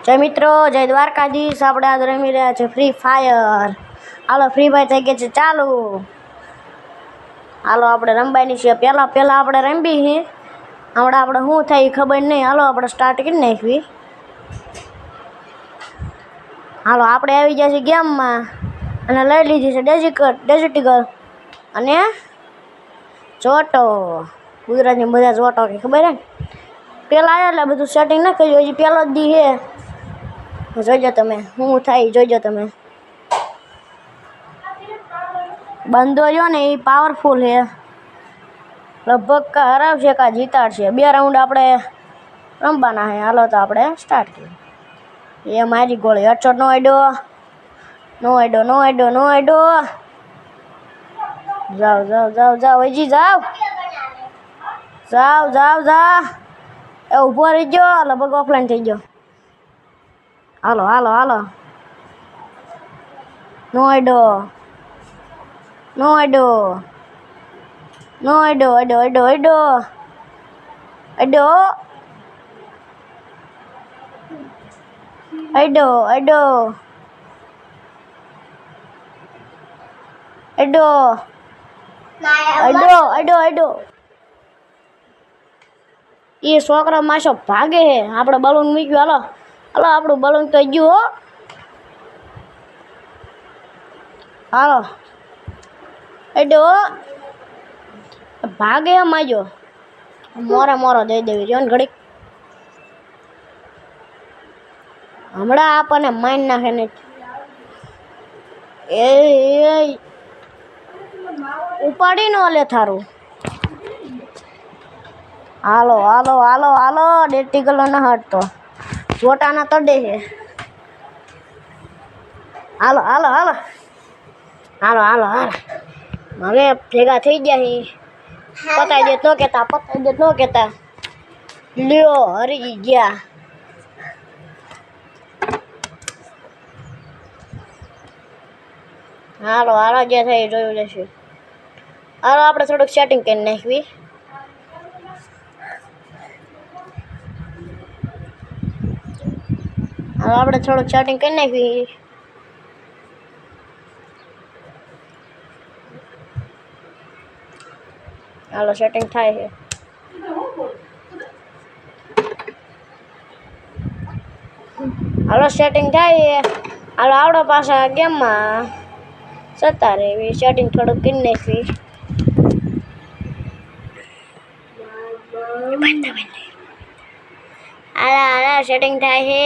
જય મિત્રો, જય દ્વારકાધીશ। આપણે આજ રમી રહ્યા છે ફ્રી ફાયર। હાલો, ફ્રી ફાયર થઈ ગઈ છે ચાલુ। હાલો, આપણે રમવાની છે। પહેલાં આપણે રમી છે। હમણાં આપણે શું થાય એ ખબર નહીં। હાલો, આપણે સ્ટાર્ટ કરી નાખવી। હાલો, આપણે આવી ગયા છીએ ગેમમાં અને લઈ લીધી છે ડેઝર્ટિગલ અને જોટો। ગુજરાતની બધા જોટો કે ખબર હે ને? પહેલાં આવ્યા એટલે બધું સેટિંગ ન કર્યું, હજી પહેલો જ દી છે। જોઈજો તમે શું થાય, જોઈજો તમે। બંધો રહ્યો ને એ પાવરફુલ છે, લગભગ કા હરાવશે કા જીતાડશે। 2 રાઉન્ડ આપણે રમવાના છે। હાલો તો આપણે સ્ટાર્ટ કરીએ। એ મારી ગોળી હેડશોટ નો આડ્યો। જાઓ હજી જાઓ। એ ઊભો રહી ગયો, લગભગ ઓફલાઈન થઈ ગયો। હાલો નો અડ્યો। એ છોકરા માસો ભાગે છે, આપણે બલૂન મૂક્યું। હાલો આપણું બલૂન તો ગયું હો। હાલો અડ્યો, ભાગે એમ આજો। મોરો દઈ દેવી રહ્યો ને ઘડીક, હમણાં આપણને મારી નાખે ને। એ ઉપાડી નો લે થારું। હાલો ડેટિગલ ન હટતો, જોટાના તડે છે। હાલો હવે ભેગા થઈ ગયા છે। પતાઈ દે તો કેતા લ્યો હરી ગયા। હાલો જે થઈ જોયું લેશું। હાલો આપણે થોડુંક સેટિંગ કરી નાખવી। હાલો સેટિંગ થાય છે। હાલો આવડો પાછા ગેમમાં જતા રહેવી। સેટિંગ થોડુંક કરી નાખવી। હાલો સેટિંગ થાય છે।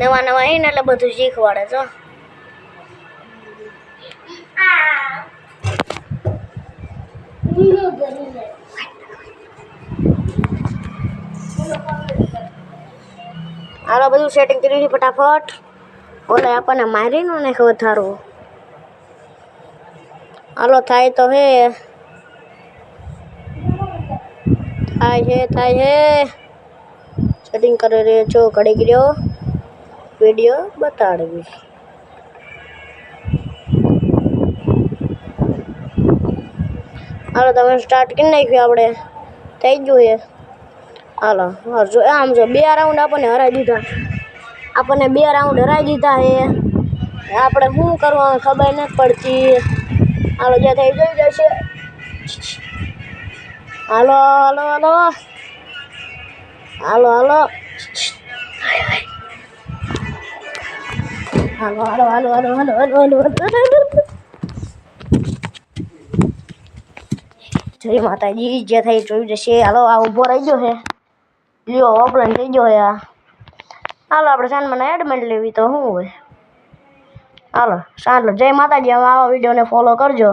નવા આવીને એટલે બધું શીખવાડે છો। હાલો બધું સેટિંગ કરી ફટાફટ, ઓલે આપણને મારી નો નાખે વધારું। હાલો થાય તો હે, થાય સેટિંગ કરી રહ્યો છો, ઘડી ગયો વિડીયો બતાડવી। હાલો તમે સ્ટાર્ટ કરી નાખ્યું, આપણે થઈ ગયું છે। હાલો આમ જો 2 રાઉન્ડ આપણને હરાવી દીધા છે। આપણે શું કરવાનું ખબર નથી પડતી। હાલો જે થઈ જોઈ જશે। હાલો જય માતાજી, જે થઈ જોઈ જશે। હાલો આ ઊભો રહી ગયો છે, લ્યો ઓફલાઈન થઈ ગયો છે। હાલો આપણે સાંજમાં એડમેન્ટ લેવી તો શું હોય। હાલો જય માતાજી। આવા વિડીયોને ફોલો કરજો।